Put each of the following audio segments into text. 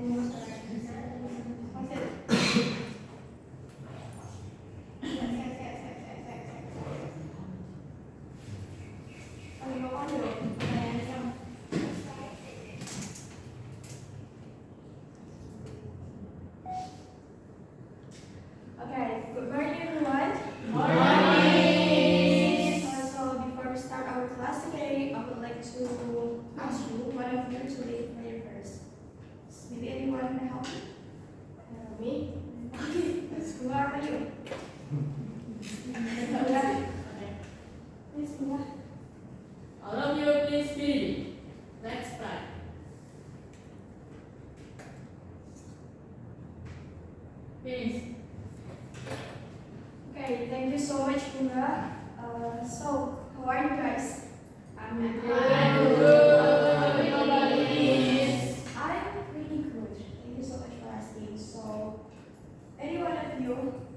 Okay, good morning everyone. So before we start our class today, I would like to ask you, one of you, to lead prayer first. Maybe anyone can help me? Me? Okay, who are you? Please, Mila. All of you, please be. Let's start. Finish. Okay, thank you so much, Bunga. So, how are you guys? I'm good. How about you? I'm pretty good. Thank you so much for asking. So, any one of you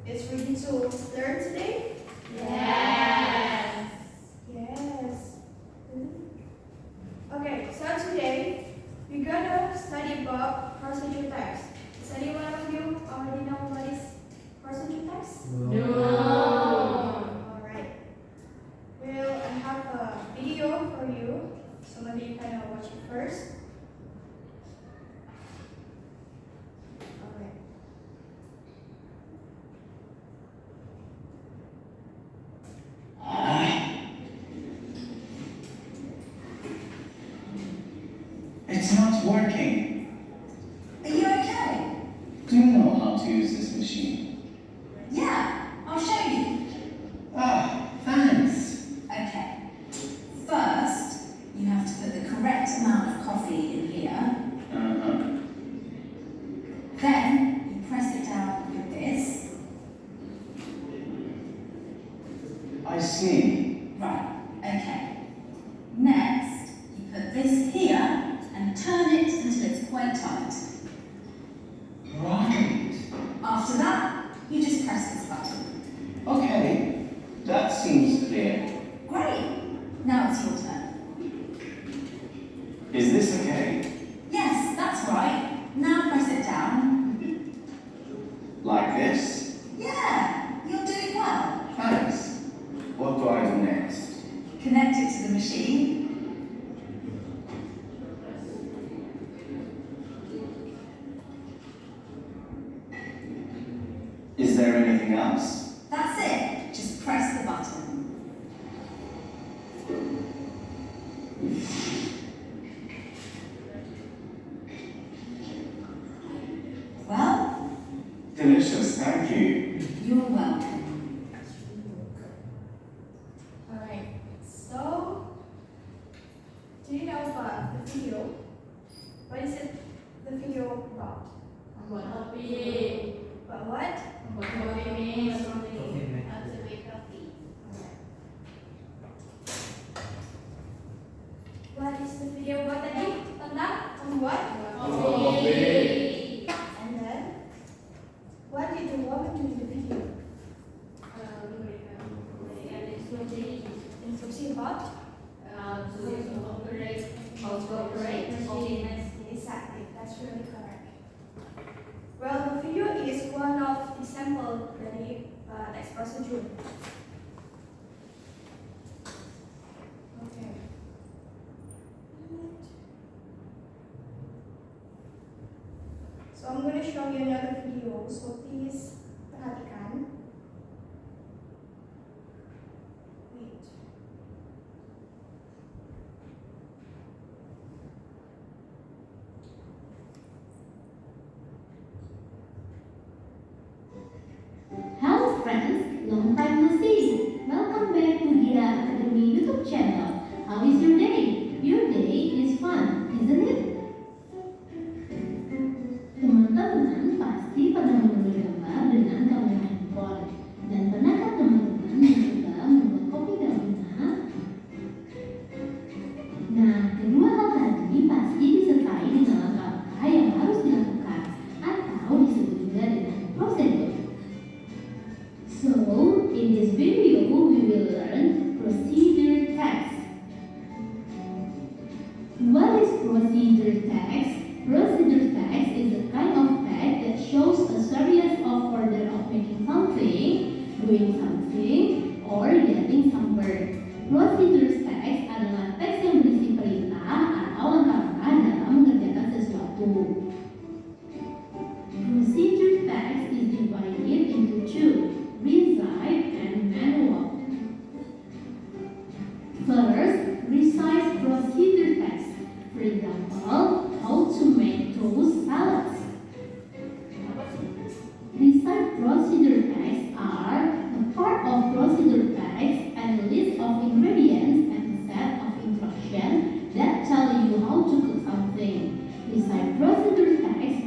is ready to learn today? Yes. Yes. Okay, so today we're gonna study about procedure types. Does any one of you already know what is procedure types? No. Alright. Well, I have a video for you, so maybe you can watch it first. Alright. It's not working. Are you okay? Do you know how to use this machine? Yeah, I'll show you. Ah, thanks. Okay. First, you have to put the correct amount of coffee in here. Uh-huh. Then, you press it down with this. I see. Right, okay. Next, you put this here and turn it until it's quite tight. Right. After that, you just press this button. Okay, that seems clear. Great! Now it's your turn. Is this okay? Yes, that's right. Now press it down. Like this? Yeah, you're doing well. Thanks. What do I do next? Connect it to the machine. Is there anything else? That's it. Just press the button. Well, Delicious, thank you. you're welcome. Alright. So, do you know about the video? What is it? The video about? Buat kopi. About what? Buat kopi means How to make coffee. What is the video about tadi? Tentang membuat Kopi. and then what did the woman do in the video? Memberikan instruksi Instruksi about? to operate. How to operate. Exactly, that's really correct. Well, the video is one of the sample dari espresso June. Okay. So I'm going to show you another video, so please perhatikan. Wait. Hello friends, long time no see. Welcome back to Gira Academy YouTube channel. How is your day? Your day is fun, isn't it? Teman-teman pasti pernah mengambil gambar dengan kamera handphone. Dan pernahkah teman-teman mencoba membuat kopi dalam rumah? Nah, kedua hal tadi pasti disertai dengan langkah-langkah yang harus dilakukan atau disebut juga dengan prosedur. So, in this video, we will learn procedure text.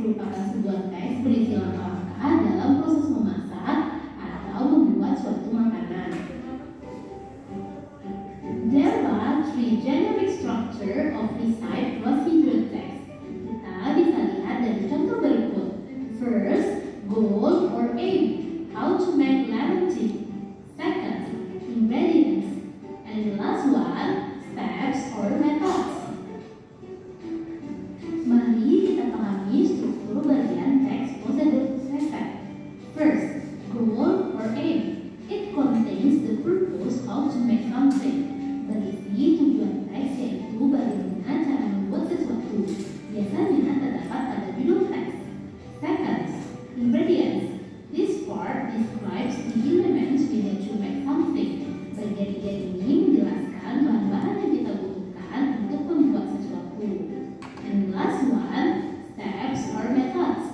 merupakan sebuah teks berisi langkah-langkah dalam proses memasak atau membuat suatu makanan. There are three generic structure of recite procedure text. Kita bisa lihat dari contoh berikut. First, goal or aim, how to make lemon tea. Second, ingredients. And the last one, steps or methods. Mari kita pahami struktur bagian teks prosedur resep. First, goal or aim. It contains the purpose how to make something. Berisi tujuan teks yaitu bagaimana cara membuat sesuatu. Biasanya terdapat pada judul teks. Second, ingredients. This part describes the elements we need to make something. Bagian ini menjelaskan bahan-bahan yang kita butuhkan untuk membuat sesuatu. And the last one, steps or methods.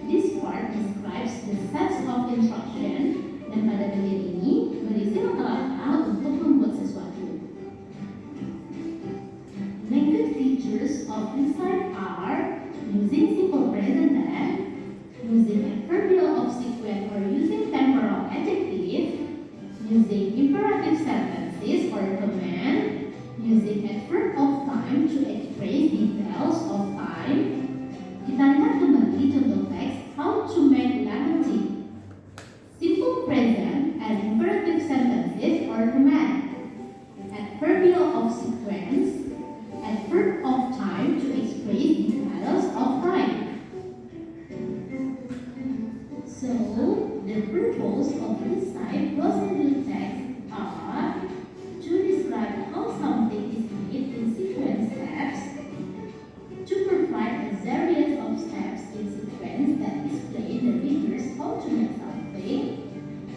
This part describes the sets of instruction. Dan pada bagian ini berisi langkah-langkah untuk membuat sesuatu. Main good features of recite are using simple present tense, using adverbial of sequence or using temporal adjective, using imperative sentences or command, using adverb of time to express details of time. Kita lihat kembali contoh teks how to make lemon tea. Simple present and imperative sentences or command. Adverbial of sequence, adverb of time to express details of time. So, the purpose of recite procedure text are to describe how something is made in sequence steps, to provide a series of steps in sequence that explain the readers how to make something,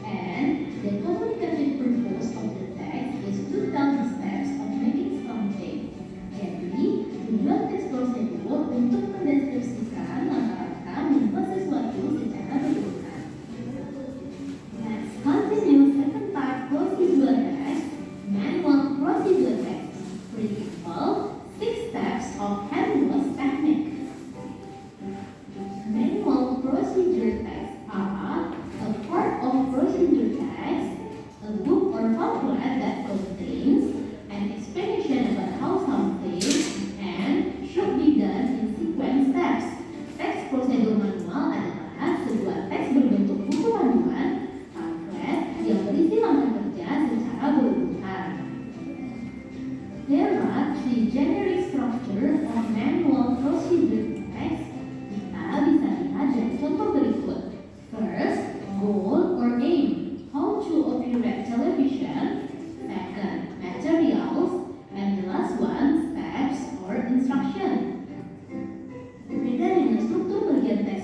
and the communicative purpose of the text is to tell the steps of making something. Jadi, tujuan teks prosedur untuk mendeskripsikan langkah-langkah membuat sesuatu secara berurutan. Let's continue second part procedure text, manual procedure text. For example, 6 steps of hand wash technique. Manual procedure text are a part of procedure text, a book or pamphlet that contains an explanation about how something and should be done in sequence steps. Teks prosedur manual adalah sebuah teks berbentuk buku panduan, pamflet yang berisi langkah kerja secara berurutan. There are 3 generic structure of manual procedure text. Kita bisa lihat dari contoh berikut. First, goal or aim, how to operate television. Second, materials. And the last one, steps or instruction. Berbeda dengan struktur bagian teks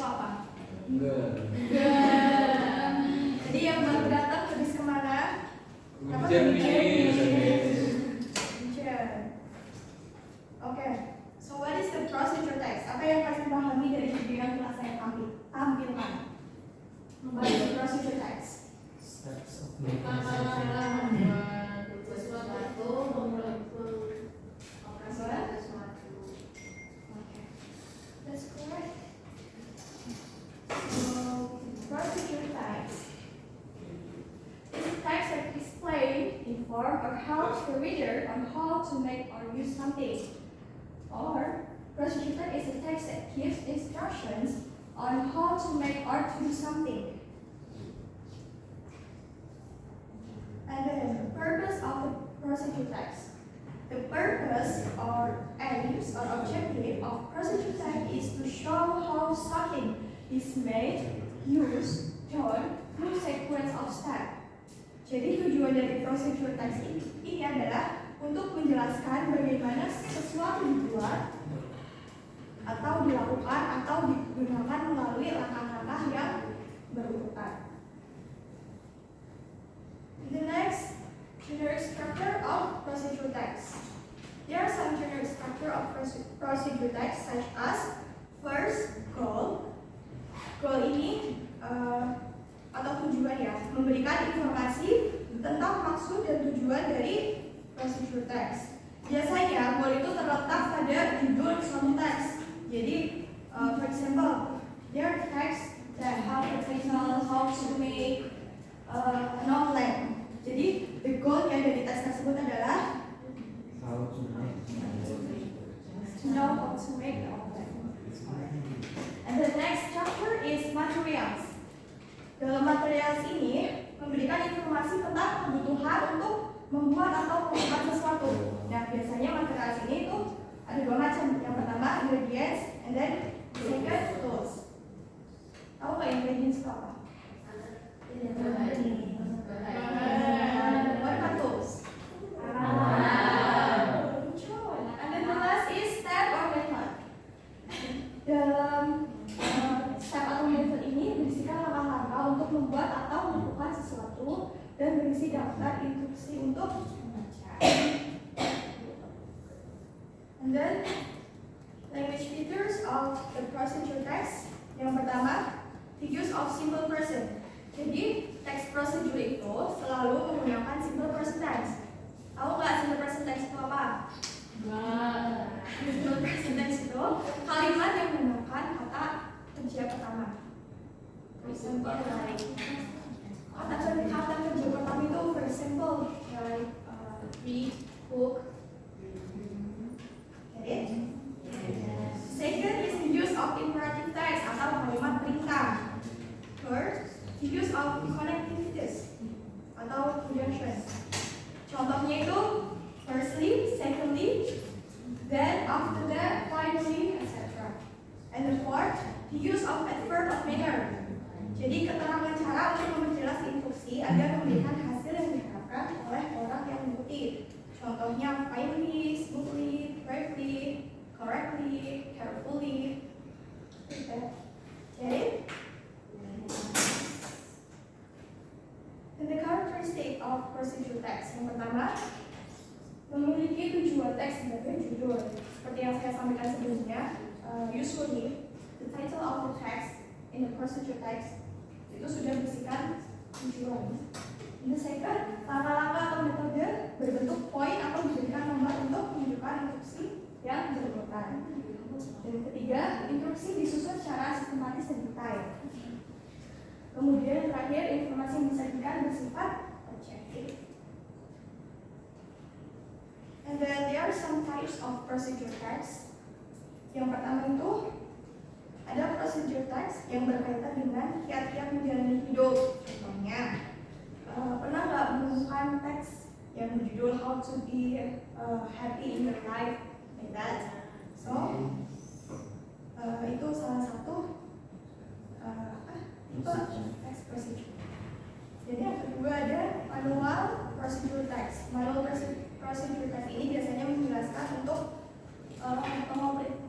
apa? Enggak. Jadi yang baru datang habis kemana? Hujan nih. Hujan. Oke. So what is the procedure text? Apa yang kalian pahami dari video yang telah saya tampilkan? What is the procedure text? That's correct. So, procedure text is a text that explains, inform, or helps the reader on how to make or use something. Or, procedure text is a text that gives instructions on how to make or to do something. And then the purpose of the procedure text. The purpose or aims or objective of procedure text is to show how something is made, used, done through sequence of steps. Jadi tujuan dari procedure text ini adalah untuk menjelaskan bagaimana sesuatu dibuat atau dilakukan atau digunakan melalui langkah-langkah yang berurutan. The next, generic structure of procedure text. There are some generic structure of procedure text such as first, goal. Goal ini atau tujuan ya, memberikan informasi tentang maksud dan tujuan dari procedure text. Biasanya goal itu terletak pada judul suatu teks. Jadi, for example, there are texts that have the title how to make an outline. Jadi, the goal yang dari teks tersebut adalah to know how to make the outline. And the next chapter is materials. Dalam materials ini memberikan informasi tentang kebutuhan untuk membuat atau melakukan sesuatu. Nah, biasanya materials ini itu ada dua macam. Yang pertama ingredients, and then second tools. Tahu nggak ingredients itu apa? What about tools? And then the last is step or method. Dalam step atau method ini berisikan langkah-langkah untuk membuat atau melakukan sesuatu dan berisi daftar instruksi untuk membaca. And then language features of the procedure text. Yang pertama, the use of simple present. Jadi teks procedure itu selalu menggunakan simple present tense. Tahu nggak simple present tense itu apa? Simple present tense itu kalimat yang menggunakan kata kerja pertama. For example, like kata kerja pertama itu for example like read, book. Get it? Second is the use of imperative text atau kalimat perintah. Third, the use of connectivities atau conjunctions. Contohnya itu firstly, secondly, then after that, finally, etc. And the fourth, the use of adverb of manner. Jadi keterangan cara untuk memperjelas instruksi agar memberikan hasil yang diharapkan oleh orang yang mengikuti. Contohnya finally, smoothly, bravely, correctly, carefully. Jadi, the characteristic of procedure text. Yang pertama, memiliki tujuan teks sebagai judul. Seperti yang saya sampaikan sebelumnya, usually the title of the text in the procedure text itu sudah berisikan tujuan. The second, langkah-langkah atau metode berbentuk poin atau diberikan nomor untuk menunjukkan instruksi yang berurutan. Dan ketiga, instruksi disusun secara sistematis dan detail. Kemudian terakhir, informasi yang disajikan bersifat objektif. And then there are some types of procedure text. Yang pertama itu ada procedure text yang berkaitan dengan kiat-kiat menjalani hidup. Contohnya, pernah nggak menemukan teks yang berjudul How to be happy in your life, like that? So, itu salah satu text procedure. Jadi yang kedua ada manual procedure text. Manual procedure text ini biasanya menjelaskan untuk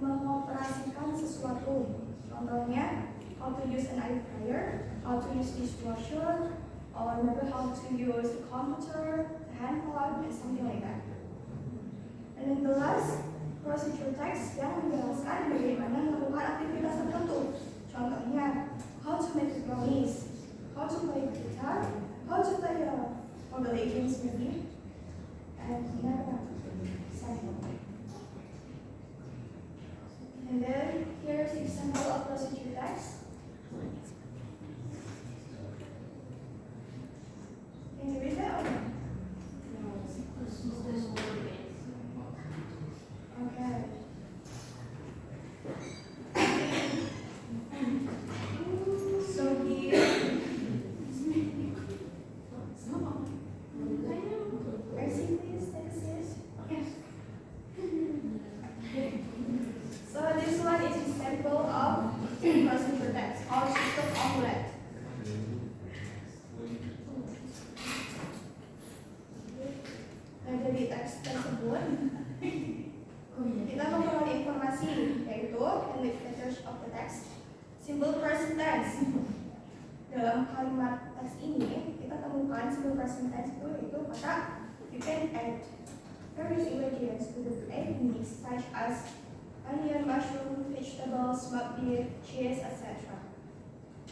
mengoperasikan sesuatu. Contohnya how to use an air fryer, how to use dishwasher, or maybe how to use the computer, the handphone, and something like that. And then the last procedure text yang menjelaskan bagaimana melakukan aktivitas tertentu. Contohnya, how to make brownies, how to play guitar, how to play mobile games maybe, and and then here's the example of procedure text. Can you read that? Okay. So here, Mercy, please take this. Yes. So this one is a sample of procedure text. How to cook omelette. Nah, dari teks tersebut kita memperoleh informasi yaitu in the features of the text, simple present tense. Dalam kalimat teks ini kita temukan simple present tense itu yaitu kata you can add various ingredients to the egg mix such as onion, mushroom, vegetables, smoked beef, cheese, etc.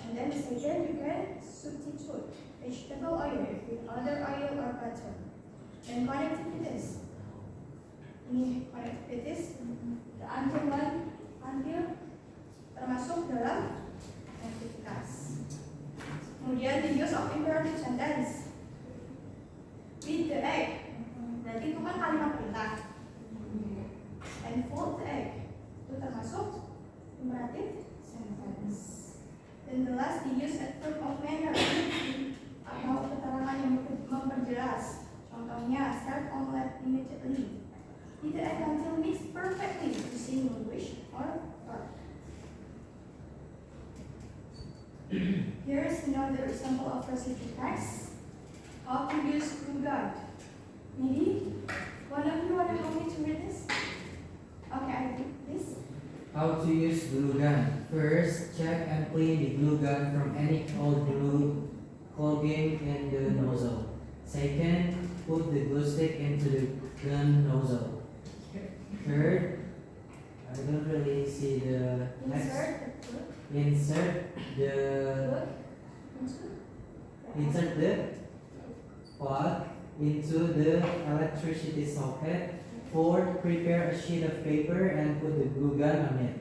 And then the second, you can substitute vegetable oil with other oil or butter. And connectivities. Ini connectivities, the until one, until termasuk dalam aktivitas. Kemudian the use of imperative sentence. Beat the egg. Berarti itu kan kalimat perintah. And fold the egg. Itu termasuk imperative sentence. Dan the last the use at verb of manner atau keterangan yang memperjelas. Contohnya start omelette immediately. Eat the egg until mixed perfectly using English or verb. Here is another example of procedure text. How to use glue gun. Maybe one of you want to help me to read this? Okay, I do this. How to use glue gun. First, check and clean the glue gun from any old glue clogging in the nozzle. Second, put the glue stick into the gun nozzle. Third, I don't really see the next. Insert the plug into the electricity socket. Fourth, prepare a sheet of paper and put the glue gun on it.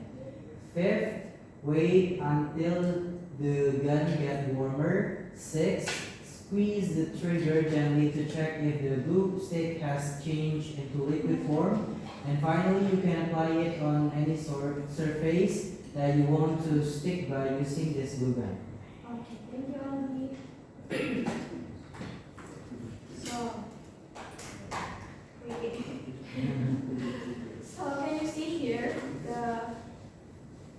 Fifth, wait until the gun gets warmer. Sixth, squeeze the trigger gently to check if the glue stick has changed into liquid form. And finally, you can apply it on any surface that you want to stick by using this glue gun. Okay, thank you, Aldi. So, wait. So, can you see here the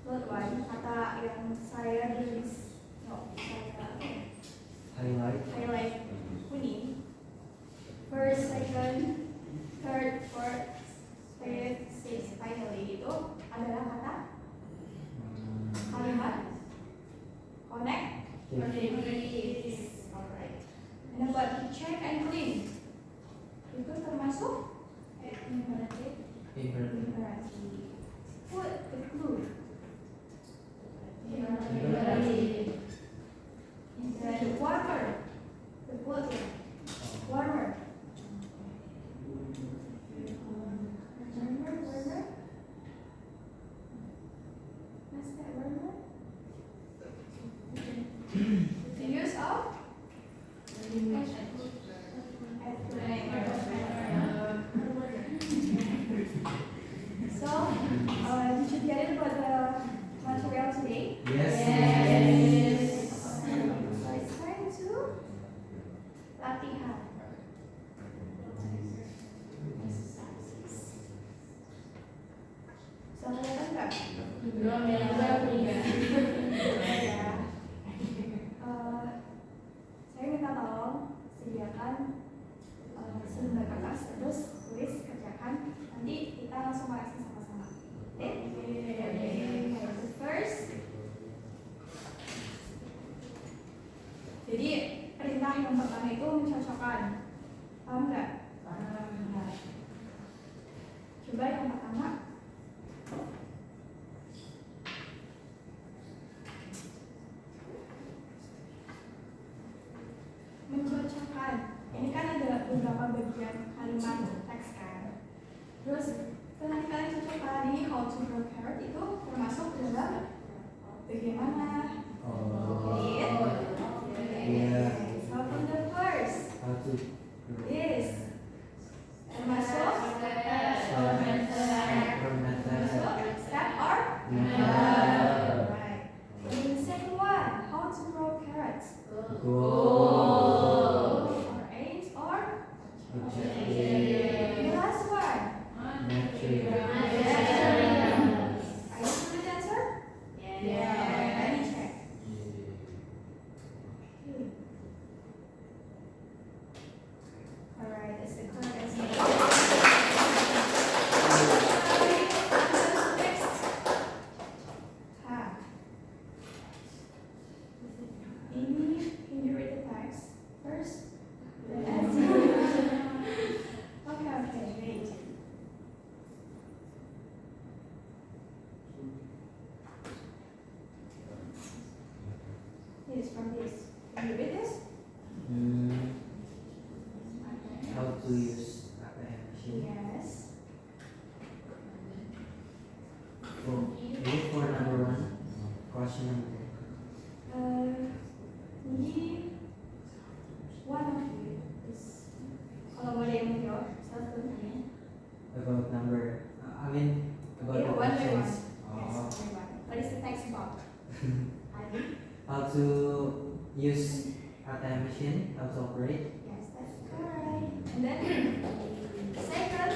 third one, kata yang saya tulis, highlight kuning. First, second, third, fourth, fifth, sixth, finally itu adalah kata kalimat connect. Alright. And then buat check and clean itu termasuk imperative. Put the glue. Imperative. Then warmer. The bottle. Warmer. Warmer. What's that warmer? The use of so Jadi perintah yang pertama itu mencocokkan. Paham nggak? Nah, coba yang pertama. Mencocokkan. Ini kan ada beberapa bagian kalimat teks kan. Terus setelah kalian cocokkan ini how to grow carrot itu termasuk dalam bagaimana. It. Yeah. So from the first. How to Yes. Termasuk termasuk step or right. And the second one, how to grow carrots. Go. Or aims or Objective. the last one. Metric. Are you sure with the answer? Yeah. Let me check. Alright, that's the correct answer. Next. Amy, can you read the text first? Okay, great. Yes, from this. Can you read this? How to use ATM machine. Yes. Is it for number one? Question number Maybe one of you is kalau boleh yang menjawab satu. about number. I mean about Yeah, the one by one. questions. Yes, Oh. one by one. What is the text about? How to use ATM machine? How to operate? Yes, that's correct. And then second,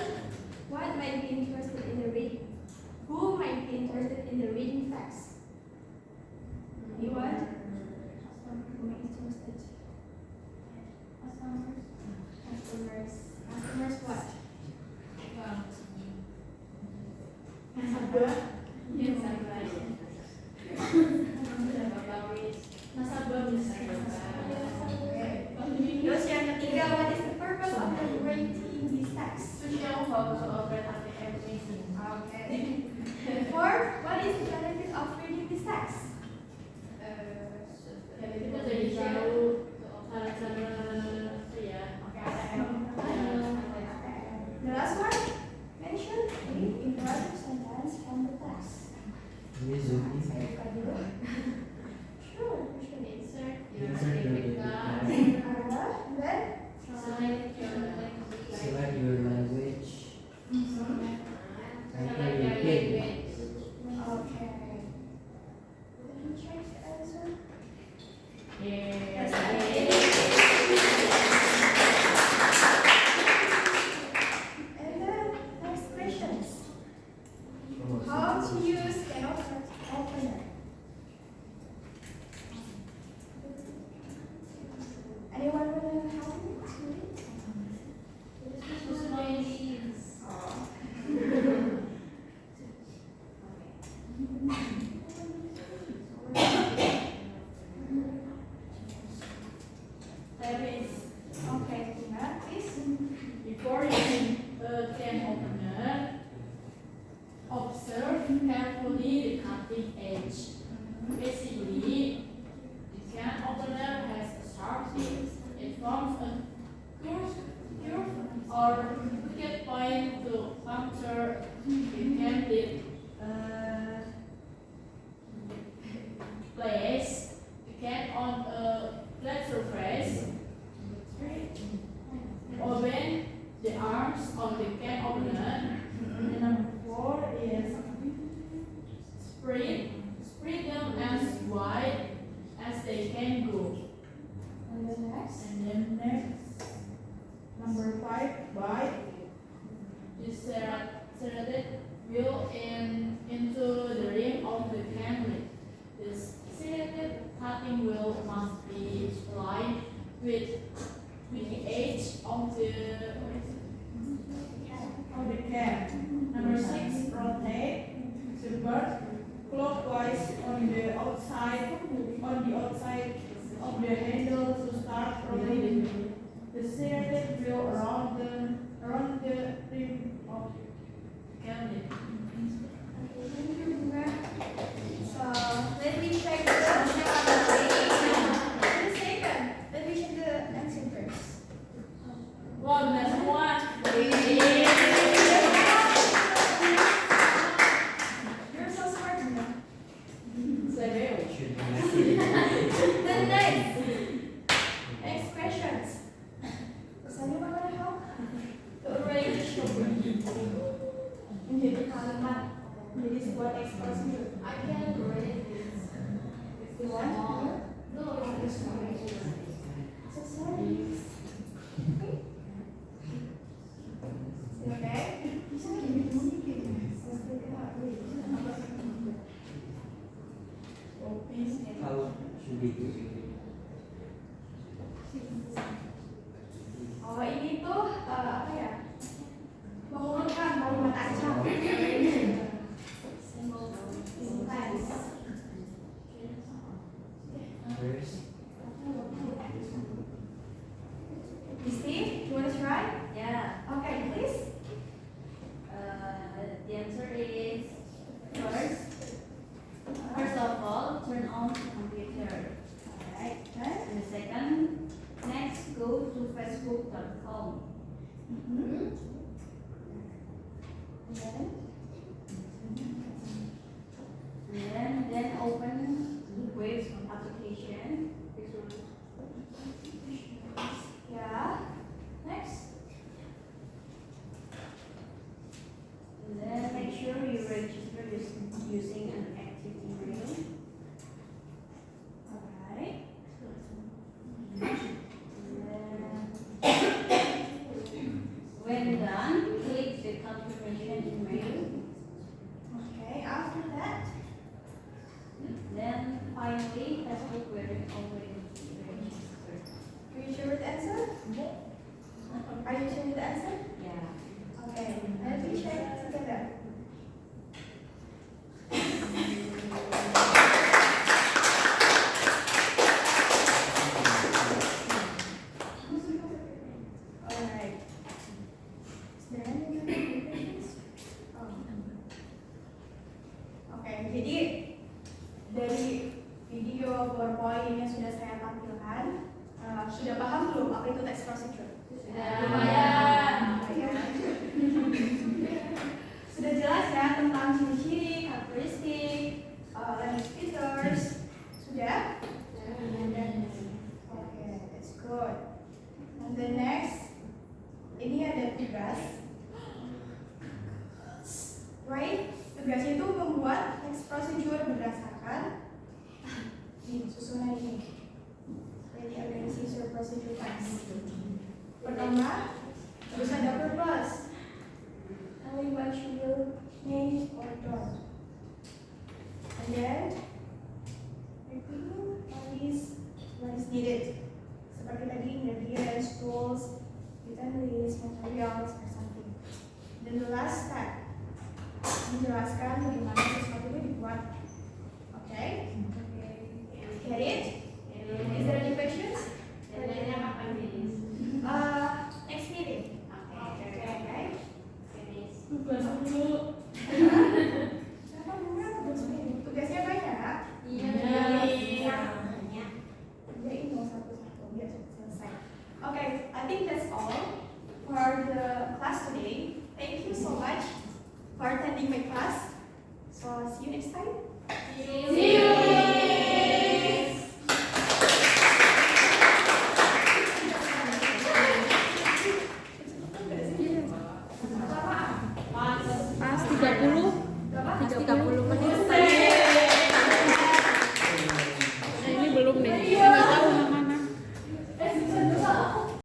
what might be interested in the reading? Who might be interested in the reading text? Anyone? Who might be interested? Customers. Customers what? Nasabah. Terus yang ketiga, what is the purpose of reading this text? Okay. Fourth, what is the benefit of reading this text? The last one, mention the important sentence from the text. Ini zoom in. Saya buka dulu. Sure, sure. Insert your And then, select your language. Enter your PIN. okay. Let me check the answer. Yes. And then, next questions. Oh, How to use an opener? Anyone want to help me to read? Okay, Tina, please. Before using a can opener, observe carefully the cutting edge. Basically, the can opener has a sharp tip. It forms a curve or crooked point to puncture the can lid. Place the can on a flat surface. Open the arms of the can opener. And number 4 is spread them as wide as they can go. And then next. And then next, number 5, bite. The serrated wheel into the rim of the can lid. This serrated cutting wheel must be aligned with the edge of the can. Number 6, rotate the bird clockwise on the outside of the handle to start rotating the serrated wheel around the rim of the cabinet. Okay, thank you, Bunga. So let me check let me check the answer first. Wow, benar semua. You're so smart, Bunga. Saya Should be nice. Then next questions. Does anyone want to help? To arrange menjadi kalimat menjadi sebuah ekspresi. I can read this. If you want. No, it's fine. So sorry. Okay. How should we do? Oh, ini tuh apa ya? Mengurutkan kalimat acak. Simultaneous. First, Misty, you want to try? Yeah, Okay, please. the answer is first of all, turn on the computer. Alright, then. And the second, next go to facebook.com. And then open the Waves application. Yeah. Next. And then make sure you register using an active email. Alright. When done, click the confirmation email. Okay, after that. Then finally, Facebook will already registered. Are you sure with the answer? Are you sure with the answer? Yeah. Okay, let me check together. Alright. Is there any other questions? Oke, jadi dari video PowerPoint yang sudah saya tampilkan, sudah paham belum apa itu text procedure? lumayan. Sudah jelas ya tentang ciri-ciri, karakteristik, language features. Sudah? Oke, that's good. And then next, ini ada tugas. Right? Tugasnya itu membuat text procedure berdasarkan ini susunan ini. Ready organization procedure text. Pertama, harus ada purpose. Telling what you will change or don't. And then, review what is needed. Seperti tadi, ingredients, tools, utilities, materials, or something. Then the last step, menjelaskan bagaimana sesuatu itu dibuat. Okay? Get it? Is there any questions? Next meeting. Okay. Tugas dulu. Siapa benar tugas meeting? Tugasnya banyak. Iya. Kerjain dong satu-satu biar cepat selesai. Okay, I think that's all for the class today. Thank you so much for attending my class. So see you next time. See you. Pas 30 menit.